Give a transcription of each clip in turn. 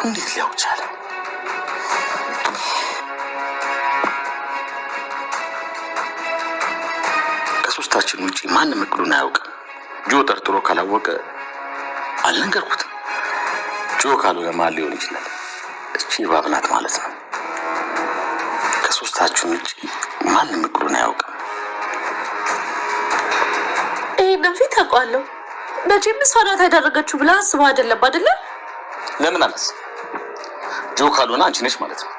እንዴት ሊያውቅ ቻለ? ከሶስታችን ውጪ ማንም እቅዱን አያውቅም። ጆ ጠርጥሮ ካላወቀ አልነገርኩትም። ጆ ካልሆነ ማን ሊሆን ይችላል? እቺ እባብ ናት ማለት ነው። ከሶስታችን ውጪ ማንም እቅዱን አያውቅም። ይሄንን ፊት አውቀዋለሁ። መቼም እሷ ናት ያደረገችው ብለህ አስበህ አይደለ? ለምን አለስ? ጆ ካልሆነ አንቺ ነሽ ማለት ነው።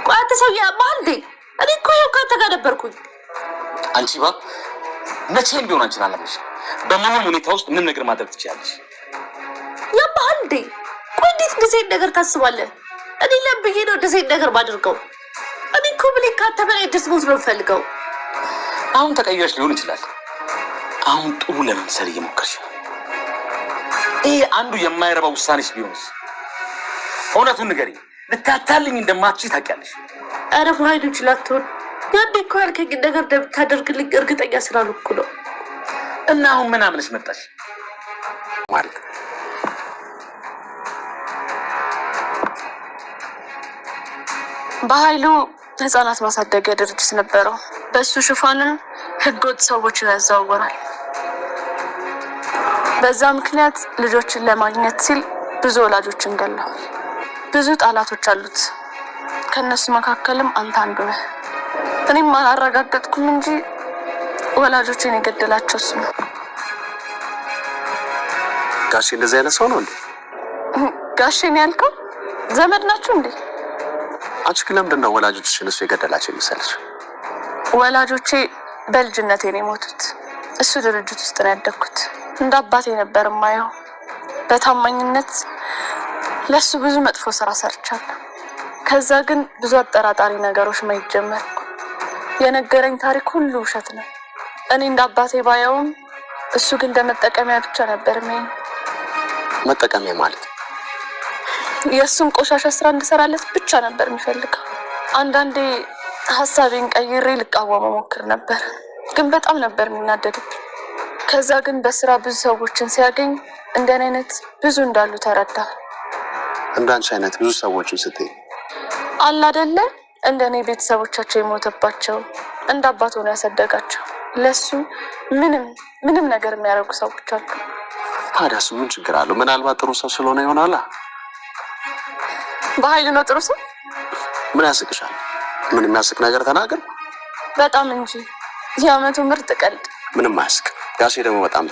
ቆይ አንተ ሰውዬ ያማል እንዴ? እኔ እኮ ይኸው ካንተ ጋር ነበርኩኝ። አንቺ እባብ መቼም ቢሆን አንቺን አላመንሽም። በምንም ሁኔታ ውስጥ ምን ነገር ማድረግ ትችያለሽ። ያማል እንዴ? ቆይ እንዴት እንደዚህ ነገር ታስባለህ? እኔ ለብዬ ነው እንደዚህ ነገር ማድርገው? እኔ እኮ ብሌ ካንተ በላይ ደስ ሞት ነው የምፈልገው። አሁን ተቀይረሽ ሊሆን ይችላል። አሁን ጥሩ ለመምሰል እየሞከርሽ ነው። ይሄ አንዱ የማይረባ ውሳኔሽ ቢሆንስ? እውነቱን ንገሪ። ልታታልኝ እንደማትችይ ታውቂያለሽ። ኧረ በኃይሉ ይችላል። ያኔ እኮ ያልከኝ ነገር እንደምታደርግልኝ እርግጠኛ ስላልኩ ነው። እና አሁን ምን አምነሽ መጣሽ ማለት? በኃይሉ ህፃናት ማሳደጊያ ድርጅት ነበረው። በሱ ሽፋንም ህገወጥ ሰዎችን ያዘዋወራል። በዛ ምክንያት ልጆችን ለማግኘት ሲል ብዙ ወላጆችን ገለዋል። ብዙ ጠላቶች አሉት። ከነሱ መካከልም አንተ አንዱ ነህ። እኔም አላረጋገጥኩም እንጂ ወላጆችን የገደላቸው እሱ ነው። ጋሼ እንደዚህ አይነት ሰው ነው እንዴ? ጋሼን ያልከው ዘመድ ናችሁ እንዴ? አንቺ ግን ለምንድን ነው ወላጆችሽን እሱ የገደላቸው የሚመስልሽ? ወላጆቼ በልጅነቴ ነው የሞቱት። እሱ ድርጅት ውስጥ ነው ያደግኩት። እንደ አባቴ ነበር የማየው። በታማኝነት ለሱ ብዙ መጥፎ ስራ ሰርቻለሁ። ከዛ ግን ብዙ አጠራጣሪ ነገሮች ማየት ጀመርኩ። የነገረኝ ታሪክ ሁሉ ውሸት ነው። እኔ እንደ አባቴ ባየውም እሱ ግን እንደ መጠቀሚያ ብቻ ነበር የሚያየኝ። መጠቀሚያ ማለት የእሱን ቆሻሻ ስራ እንድሰራለት ብቻ ነበር የሚፈልገው። አንዳንዴ ሀሳቤን ቀይሬ ልቃወመው ሞክር ነበር፣ ግን በጣም ነበር የሚናደድብኝ። ከዛ ግን በስራ ብዙ ሰዎችን ሲያገኝ እንደኔ አይነት ብዙ እንዳሉ ተረዳ። እንዳንቺ አይነት ብዙ ሰዎችን ስትይ አለ አይደለ? እንደኔ ቤተሰቦቻቸው የሞተባቸው እንደ አባት ሆኖ ያሳደጋቸው ለሱ ምንም ነገር የሚያደርጉ ሰዎች አሉ። ታዲያ እሱ ምን ችግር አለው? ምናልባት ጥሩ ሰው ስለሆነ ይሆናል። በኃይሉ ነው ጥሩ ሰው? ምን ያስቅሻል? ምን የሚያስቅ ነገር ተናገር። በጣም እንጂ የአመቱ ምርጥ ቀልድ። ምንም አያስቅ። ጋሼ ደግሞ በጣም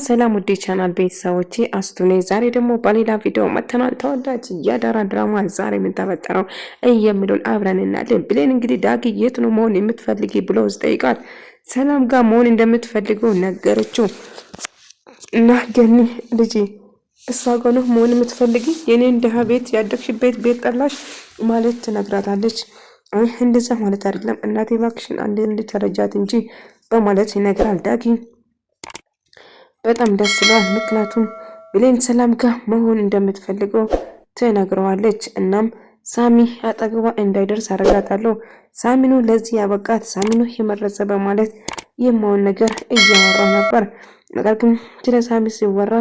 ሰላም ውዴ ቻናል ቤተሰቦቼ አስቱ ነኝ። ዛሬ ደግሞ በሌላ ቪዲዮ መተናል። ተወዳጅ የአደራ ድራማ ዛሬ ምን ተፈጠረው የሚለውን አብረን እናያለን። ብሌን እንግዲህ ዳጊ የት ነው መሆን የምትፈልጊ ብሎ ጠይቃት። ሰላም ጋር መሆን እንደምትፈልገው ነገረችው እና ገኒ ልጅ እሷ ጋር ነው መሆን የምትፈልጊ? የኔን ደሃ ቤት ያደግሽበት ቤት ጠላሽ ማለት ትነግራታለች። እንደዛ ማለት አይደለም እናቴ እባክሽን አንድ እንድትረጃት እንጂ በማለት ይነግራል ዳጊ። በጣም ደስ ይላል። ምክንያቱም ብሌን ሰላም ጋር መሆን እንደምትፈልገው ትነግረዋለች። እናም ሳሚ አጠገቧ እንዳይደርስ አረጋታለሁ። ሳሚኑ ለዚህ ያበቃት ሳሚኑ የመረሰ በማለት የማውን ነገር እያወራው ነበር። ነገር ግን ስለ ሳሚ ሲወራ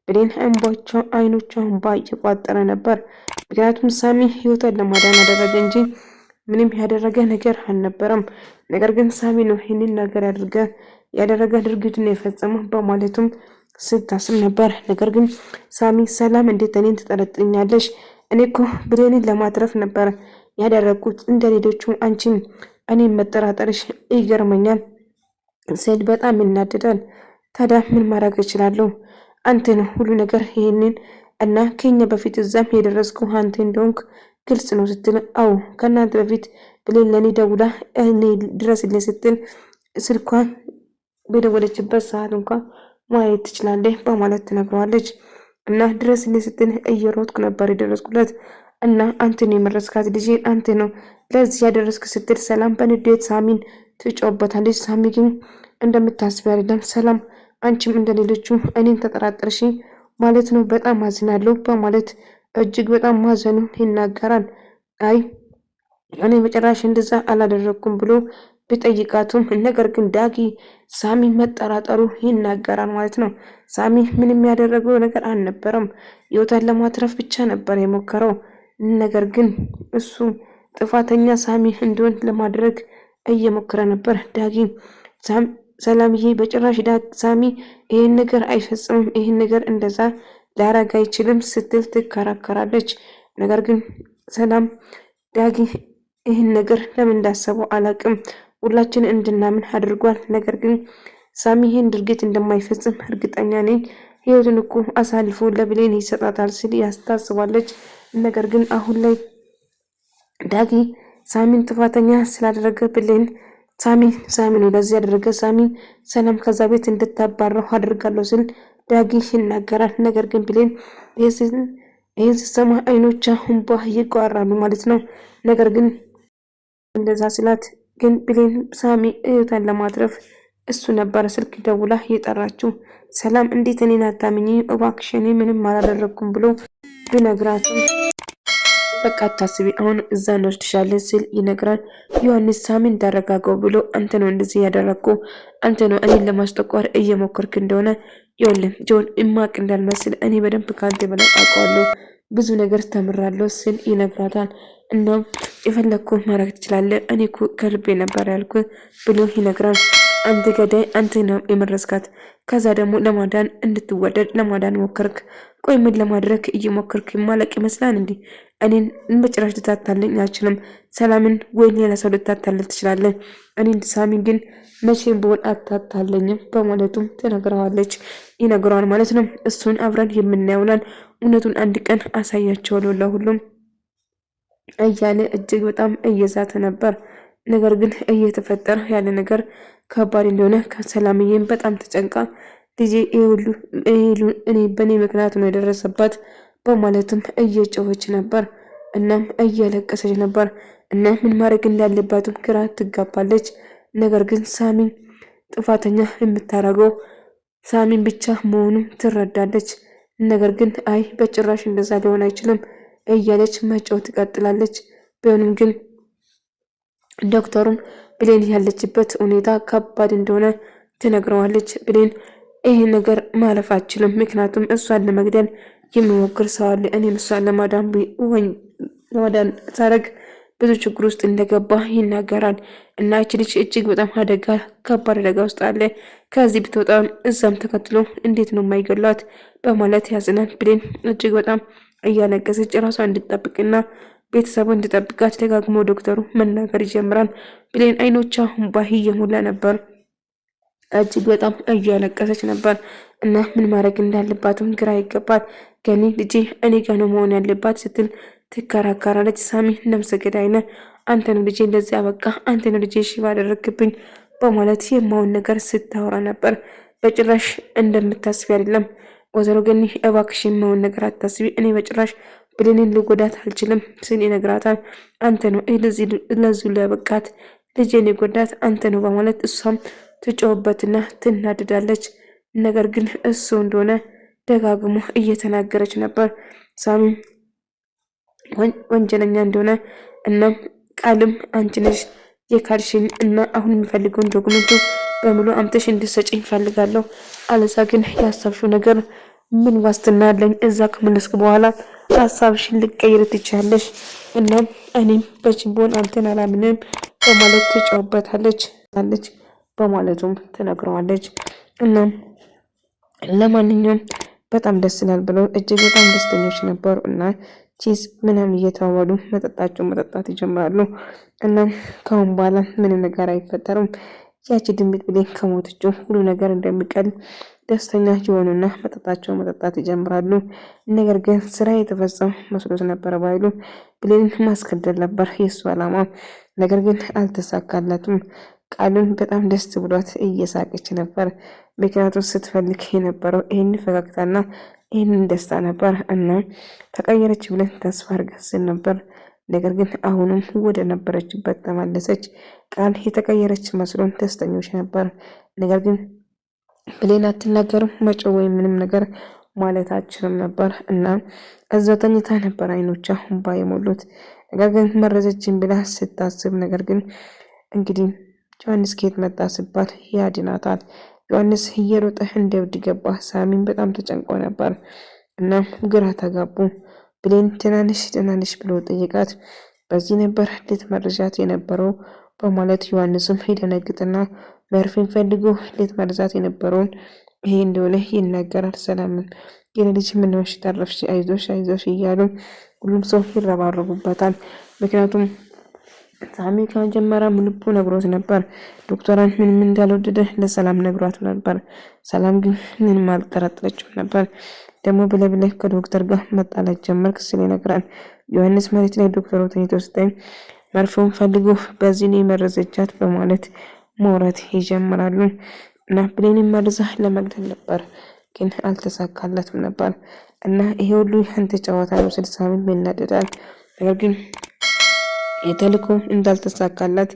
ብሌን እንባቸው አይኖቿ እንባ እየቋጠረ ነበር። ምክንያቱም ሳሚ ህይወቷን ለማዳን አደረገ እንጂ ምንም ያደረገ ነገር አልነበረም። ነገር ግን ሳሚ ነው ይህንን ነገር ያደረገ ድርጊቱን የፈጸመው በማለቱም ስታስብ ነበር። ነገር ግን ሳሚ ሰላም እንዴት እኔን ትጠረጥኛለሽ? እኔ እኮ ብሌንን ለማትረፍ ነበር ያደረኩት። እንደሌሎቹ አንቺን እኔን መጠራጠርሽ ይገርመኛል ሲል በጣም ይናደዳል። ታዲያ ምን ማድረግ እችላለሁ? አንተ ነው ሁሉ ነገር ይሄንን እና ከኛ በፊት እዛም የደረስከው አንተ እንደሆንክ ግልጽ ነው ስትል፣ አዎ ከእናንተ በፊት ብሌን ለኔ ደውላ እኔ ድረስልኝ ስትል ስልኳን በደወለችበት ሰዓት እንኳን ማየት ትችላለህ በማለት ትነግረዋለች። እና ድረስልኝ ስትል እየሮጥኩ ነበር የደረስኩለት እና አንተ ነው የመረስካት ልጅ አንተ ነው ለዚህ ያደረስክ ስትል ሰላም በንዴት ሳሚን ትጮህበታለች። ሳሚ ግን እንደምታስብ አይደለም። ሰላም አንቺም እንደሌሎቹ እኔን ተጠራጠርሽ ማለት ነው፣ በጣም አዝናለሁ በማለት እጅግ በጣም ማዘኑ ይናገራል። አይ እኔ መጨረሻ እንደዛ አላደረኩም ብሎ ቢጠይቃቱም ነገር ግን ዳጊ ሳሚ መጠራጠሩ ይናገራል ማለት ነው። ሳሚ ምንም ያደረገው ነገር አልነበረም። ህይወቷን ለማትረፍ ብቻ ነበር የሞከረው። ነገር ግን እሱ ጥፋተኛ ሳሚ እንዲሆን ለማድረግ እየሞከረ ነበር። ዳጊ ሰላምዬ በጭራሽ ሳሚ ይህን ነገር አይፈጽምም፣ ይህን ነገር እንደዛ ሊያረግ አይችልም ስትል ትከራከራለች። ነገር ግን ሰላም ዳጊ ይህን ነገር ለምን እንዳሰበው አላቅም፣ ሁላችን እንድናምን አድርጓል። ነገር ግን ሳሚ ይህን ድርጊት እንደማይፈጽም እርግጠኛ ነኝ። ህይወቱን እኮ አሳልፎ ለብሌን ይሰጣታል ሲል ያስታስባለች። ነገር ግን አሁን ላይ ዳጊ ሳሚን ጥፋተኛ ስላደረገ ብሌን ሳሚ ነው ለዚህ ያደረገ ሰላም ከዛ ቤት እንድታባረው አድርጋለሁ ሲል ዳጊ ይናገራል። ነገር ግን ብሌን ይህን ሲሰማ አይኖቿ እንባ ይቋራሉ ማለት ነው። ነገር ግን እንደዛ ስላት ግን ብሌን ሳሚ እህቷን ለማትረፍ እሱ ነበር ስልክ ደውላ የጠራችው። ሰላም እንዴት እኔን አታምኚ እባክሽ እኔ ምንም አላደረኩም ብሎ ቢነግራትም በቃ አታስቢ አሁን እዛ እንወስድሻለን ሲል ይነግራል። ዮሐንስ ሳሚን እንዳረጋገው ብሎ አንተ ነው እንደዚህ ያደረግኩ፣ አንተ ነው እኔን ለማስጠቋር እየሞከርክ እንደሆነ ይኸውልህ ጆን እማቅ እንዳልመስል እኔ በደንብ ካንተ በላይ አውቀዋለሁ፣ ብዙ ነገር ተምራለሁ ሲል ይነግራታል። እናም የፈለግኩ ማድረግ ትችላለህ፣ እኔ ከልቤ ነበር ያልኩ ብሎ ይነግራል። አንተ ገዳይ አንተ ነው የመረስካት፣ ከዛ ደግሞ ለማዳን እንድትወደድ ለማዳን ሞከርክ። ቆይ ምን ለማድረግ እየሞከርክ ማለቅ ይመስላል እንዴ? እኔን በጭራሽ ልታታለኝ አልችልም። ሰላምን ወይ ሌላ ሰው ልታታለል ትችላለህ፣ እኔን ሳሚን ግን መቼም ቢሆን አታታለኝም በማለቱም ትነግረዋለች። ይነግረዋል ማለት ነው። እሱን አብረን የምናየውናል፣ እውነቱን አንድ ቀን አሳያቸዋለሁ ለሁሉም እያለ እጅግ በጣም እየዛተ ነበር። ነገር ግን እየተፈጠረ ያለ ነገር ከባድ እንደሆነ ከሰላምዬም በጣም ተጨንቃ ልጄ እኔ በእኔ ምክንያት ነው የደረሰባት በማለትም እየጮኸች ነበር። እናም እየለቀሰች ነበር። እና ምን ማድረግ እንዳለባትም ግራ ትጋባለች። ነገር ግን ሳሚን ጥፋተኛ የምታረገው ሳሚን ብቻ መሆኑን ትረዳለች። ነገር ግን አይ በጭራሽ እንደዛ ሊሆን አይችልም እያለች መጮህ ትቀጥላለች። ቢሆንም ግን ዶክተሩም ብሌን ያለችበት ሁኔታ ከባድ እንደሆነ ትነግረዋለች። ብሌን ይህ ነገር ማለፍ አችልም፣ ምክንያቱም እሷን ለመግደል የሚሞክር ሰው አለ። እኔም እሷን ለማዳን ሳረግ ብዙ ችግር ውስጥ እንደገባ ይናገራል። እና ይች ልጅ እጅግ በጣም ከባድ አደጋ ውስጥ አለ። ከዚህ ብትወጣም እዛም ተከትሎ እንዴት ነው የማይገሏት በማለት ያዝናል። ብሌን እጅግ በጣም እያለቀሰች ራሷ እንድትጠብቅና ቤተሰቡ እንድጠብቃት ደጋግሞ ዶክተሩ መናገር ይጀምራል። ብሌን አይኖቿ እንባ እየሞላ ነበር። እጅግ በጣም እያለቀሰች ነበር እና ምን ማድረግ እንዳለባትም ግራ ይገባል። ገኒ ልጄ እኔ ጋ ነው መሆን ያለባት ስትል ትከራከራለች። ሳሚ ነፍሰ ገዳይ ነህ፣ አንተ ነው ልጄ እንደዚህ አበቃ፣ አንተ ነው ልጄ ሽባ አደረግክብኝ በማለት የማውን ነገር ስታወራ ነበር። በጭራሽ እንደምታስቢ አይደለም ወይዘሮ ገኒ እባክሽ የማውን ነገር አታስቢ፣ እኔ በጭራሽ ብሌንን ልጎዳት አልችልም ስል ይነግራታል። አንተ ነው ለዚሁ ለበቃት ልጄን የጎዳት አንተ ነው በማለት እሷም ትጮህበትና ትናድዳለች። ነገር ግን እሱ እንደሆነ ደጋግሞ እየተናገረች ነበር። ሳሚ ወንጀለኛ እንደሆነ እናም ቃልም አንቺ ነሽ የካድሽኝ እና አሁን የሚፈልገውን ዶክመንቱ በሙሉ አምጥተሽ እንድትሰጪኝ እፈልጋለሁ። አለዛ ግን ያሰብሽው ነገር ምን ዋስትና አለኝ? እዛ ከመለስክ በኋላ ሀሳብሽን ልቀይር ትችያለሽ። እናም እኔም በችንቦን አንተን አላምንም በማለት ትጫወበታለች በማለቱም ትነግረዋለች። እናም ለማንኛውም በጣም ደስ ይላል ብለው እጅግ በጣም ደስተኞች ነበሩ እና ቺዝ ምናምን እየተዋወዱ መጠጣት ይጀምራሉ። እናም ከአሁን በኋላ ምንም ነገር አይፈጠርም። ያቺ ድንቢጥ ብሌን ከሞተችው ሁሉ ነገር እንደሚቀል ደስተኛ የሆኑና መጠጣት ይጀምራሉ። ነገር ግን ስራ የተፈጸመ መስሎት ነበረ ባይሉ ብሌንን ማስገደል ነበር የሱ ዓላማ። ነገር ግን አልተሳካላትም። ቃሉን በጣም ደስ ብሏት እየሳቀች ነበር። ምክንያቱም ስትፈልግ የነበረው ይህን ፈገግታና ይህንን ደስታ ነበር እና ተቀየረች ብለን ተስፋ አድርገን ነበር። ነገር ግን አሁንም ወደ ነበረችበት ተመለሰች። ቃል የተቀየረች መስሎን ደስተኞች ነበር። ነገር ግን ብሌን አትናገርም፣ መጮህ ወይም ምንም ነገር ማለት አችልም ነበር እና እዛ ተኝታ ነበር አይኖቿ እንባ የሞሉት። ነገር ግን መረዘችን ብላ ስታስብ ነገር ግን እንግዲህ ዮሐንስ ከየት መጣ ሲባል ያድናታል። ዮሐንስ እየሮጠ እንደብድ ገባ። ሳሚን በጣም ተጨንቆ ነበር እና ግራ ተጋቡ። ብሌን ትናንሽ ብሎ ጠየቃት። በዚህ ነበር ልትመርዣት የነበረው በማለት ዮሐንስም ይደነግጥና መርፌን ፈልጎ ልትመርዛት የነበረውን ይሄ እንደሆነ ይናገራል። ሰላምን ግን ልጅ ምንሆንሽ ተረፍሽ፣ አይዞሽ እያሉ ሁሉም ሰው ይረባረቡበታል። ምክንያቱም ሳሚ ከመጀመሪያ ልቡ ነግሮት ነበር። ዶክተሯን ምንም እንዳልወደደ ለሰላም ነግሯት ነበር። ሰላም ግን ምንም አልጠረጠረችም ነበር። ደግሞ ብለህ ከዶክተር ጋር መጣላት ጀመርክ ሲል ይነግራል። ዮሐንስ መሬት ላይ ዶክተሩ ተኝቶ ሲታይ መርፌውን ፈልጎ በዚህ ነው የመረዘቻት በማለት ማውራት ይጀምራሉ። እና ብሌንን መርዛ ለመግደል ነበር ግን አልተሳካለትም ነበር። እና ይሄ ሁሉ አንተ ጨዋታ ነው ሲል ሳሚም ይናደዳል። ነገር ግን የተልኮ እንዳልተሳካላት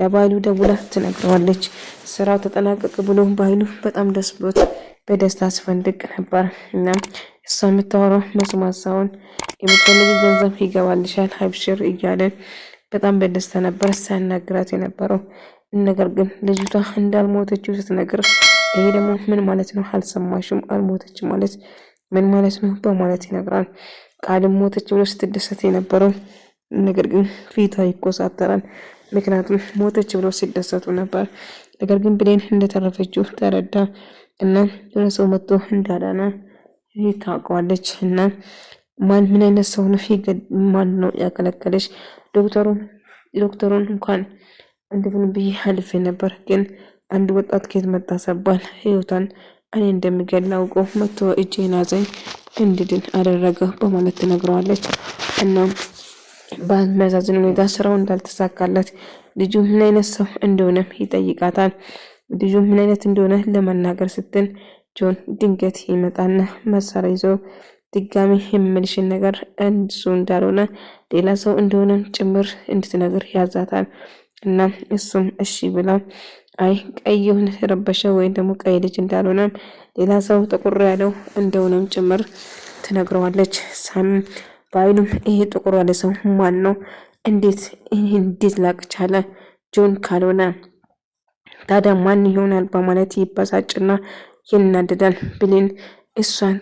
ለባይሉ ደውላ ትነግረዋለች። ስራው ተጠናቀቀ ብሎ ባይሉ በጣም ደስ ብሎት በደስታ ሲፈንድቅ ነበር። እና እሷ የምታወራው መስማት ሳይሆን የምትፈልጊ ገንዘብ ይገባልሻል አብሽር እያለ በጣም በደስታ ነበር ሲያናግራት የነበረው። ነገር ግን ልጅቷ እንዳልሞተችው ስትነግር ይሄ ደግሞ ምን ማለት ነው አልሰማሽም? አልሞተች ማለት ምን ማለት ነው በማለት ይነግራል። ቃልም ሞተች ብሎ ስትደሰት የነበረው ነገር ግን ፊቷ ይኮሳተራል። ምክንያቱም ሞተች ብሎ ሲደሰቱ ነበር። ነገር ግን ብሌን እንደተረፈችው ተረዳ እና ሰው መጥቶ እንዳዳና ታውቀዋለች። እና ምን አይነት ሰው ነው ማን ነው ያከለከለሽ? ዶክተሩን እንኳን እንደምን ብዬ አልፌ ነበር፣ ግን አንድ ወጣት ከየት መጣ ሰባል ህይወቷን እኔ እንደሚገል አውቆ መጥቶ እጄን ያዘኝ እንድድን አደረገ በማለት ትነግረዋለች። እና በሚያሳዝን ሁኔታ ስራው እንዳልተሳካለት ልጁ ምን አይነት ሰው እንደሆነ ይጠይቃታል። ልጁ ምን አይነት እንደሆነ ለመናገር ስትል ጆን ድንገት ይመጣና መሳሪያ ይዞ ድጋሚ የምልሽን ነገር እንሱ እንዳልሆነ ሌላ ሰው እንደሆነ ጭምር እንድትነግር ያዛታል። እና እሱም እሺ ብላ አይ ቀይ የሆነ ረበሸ ወይም ደግሞ ቀይ ልጅ እንዳልሆነ ሌላ ሰው ጥቁር ያለው እንደሆነም ጭምር ትነግረዋለች። ሳም ባይሉም ይሄ ጥቁር ያለ ሰው ማን ነው? እንዴት ላቅ ቻለ? ጆን ካልሆነ ታዲያ ማን ይሆናል? በማለት ይበሳጭና ይናደዳል። ብሌን እሷን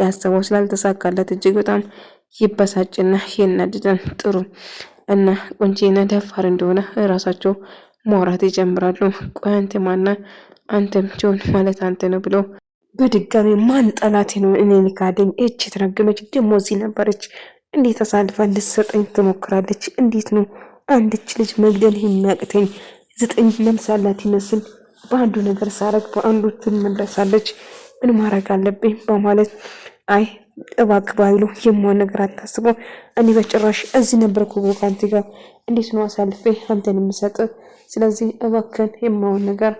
ያሰበው ስላልተሳካለት እጅግ በጣም ይበሳጭና ይናደዳል። ጥሩ እና ቆንጆና ደፋር እንደሆነ ራሳቸው ማውራት ይጀምራሉ። ቆይ አንተ ማና? አንተም ጆን ማለት አንተ ነው ብሎ በድጋሚ ማን ጠላቴ ነው እኔን ካደኝ? እቺ ተረገመች ደግሞ እዚህ ነበረች። እንዴት አሳልፋ ልትሰጠኝ ትሞክራለች? እንዴት ነው አንድች ልጅ መግደል የሚያቅተኝ? 9 ለምሳላት ይመስል በአንዱ ነገር ሳረግ በአንዱ ትመለሳለች። ምን ማድረግ አለብኝ? በማለት አይ እባክህ ባይሉ የማን ነገር አታስበው። እኔ በጭራሽ እዚህ ነበርኩ ከአንተ ጋር እንዴት ነው አሳልፌ አንተን የምሰጥ? ስለዚህ እባክህን የማን ነገር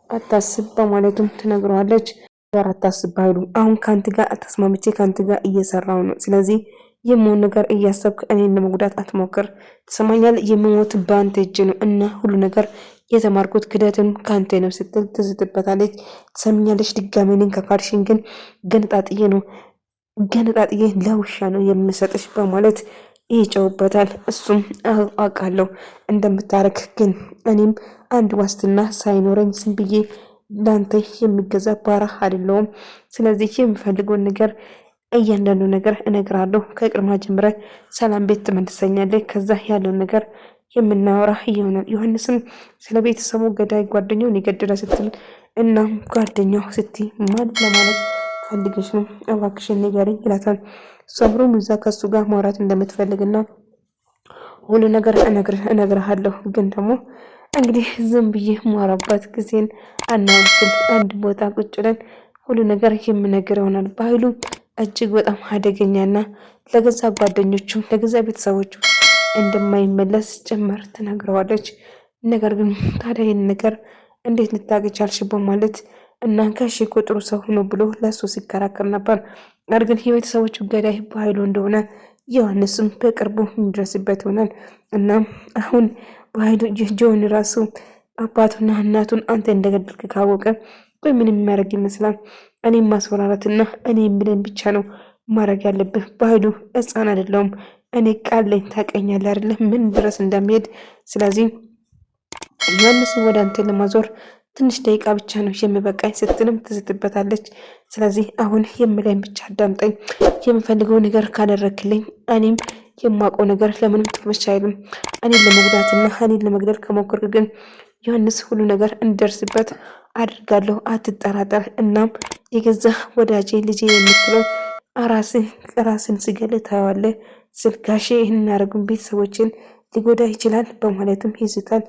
አታስብ በማለቱም ትነግረዋለች። ጋር አታስብ ባይሉ አሁን ካንተ ጋር ተስማምቼ ካንተ ጋር እየሰራው ነው። ስለዚህ የማን ነገር እያሰብክ እኔን ለመጉዳት አትሞክር። ትሰማኛል? የምሞት በአንተ እጅ ነው እና ሁሉ ነገር የተማርኩት ክደትም ካንተ ነው ስትል ትዝትበታለች። ትሰምኛለች? ድጋሜ እኔን ከካድሽኝ ግን ገነጣጥዬ ለውሻ ነው የምሰጥሽ በማለት ይጨውበታል። እሱም አውቃለሁ እንደምታረክ፣ ግን እኔም አንድ ዋስትና ሳይኖረኝ ዝም ብዬ ላንተ የሚገዛ ባሪያ አይደለሁም። ስለዚህ የምፈልገውን ነገር እያንዳንዱ ነገር እነግራለሁ። ከቅድማ ጀምረ ሰላም ቤት ትመልሰኛለህ። ከዛ ያለውን ነገር የምናወራ ይሆናል። ዮሐንስም ስለ ቤተሰቡ ገዳይ ጓደኛውን የገደለ ስትል እና ጓደኛው ስትይ ማን ለማለት ፈልገሽ ነው? እባክሽን ንገሪኝ ይላታል። ሰብሩም እዛ ከሱ ጋር ማውራት እንደምትፈልግና ሁሉ ነገር እነግርሃለሁ፣ ግን ደግሞ እንግዲህ ዝም ብዬ ማውራባት ጊዜን አናውቅም። አንድ ቦታ ቁጭ ብለን ሁሉ ነገር የምነግር ይሆናል። በኃይሉ እጅግ በጣም አደገኛና ለገዛ ጓደኞቹ ለገዛ ቤተሰቦቹ እንደማይመለስ ጭምር ትነግረዋለች። ነገር ግን ታዲያ ይህን ነገር እንዴት ልታገኝ ቻልሽ? በማለት እና ከሺ ቁጥሩ ሰው ሆኖ ብሎ ለሱ ሲከራከር ነበር። ነገር ግን የቤተሰቦቹ ገዳይ በኃይሉ እንደሆነ ዮሐንስም በቅርቡ የሚደርስበት ይሆናል። እና አሁን በኃይሉ ጆን ራሱ አባቱና እናቱን አንተ እንደገደልክ ካወቀ ቆይ ምን የሚያደርግ ይመስላል? እኔም ማስፈራራትና እኔ የምልን ብቻ ነው ማድረግ ያለብህ። በኃይሉ ሕፃን አይደለሁም እኔ ቃል ላይ ታውቀኛለህ አይደለ? ምን ድረስ እንደሚሄድ። ስለዚህ ዮሐንስ ወደ አንተ ለማዞር ትንሽ ደቂቃ ብቻ ነው የሚበቃኝ ስትልም ትዝትበታለች። ስለዚህ አሁን የምለኝ ብቻ አዳምጠኝ፣ የምፈልገው ነገር ካደረክልኝ እኔም የማውቀው ነገር ለምንም ትመች አይልም። እኔን ለመጉዳትና እኔን ለመግደል ከሞከርክ ግን ዮሐንስ ሁሉ ነገር እንደርስበት አድርጋለሁ፣ አትጠራጠር። እናም የገዛ ወዳጄ ልጄ የምትለው ራስን ሲገል ታየዋለህ። ስልካሼ ይህን ያደረጉን ቤተሰቦችን ሊጎዳ ይችላል በማለትም ይዝታል።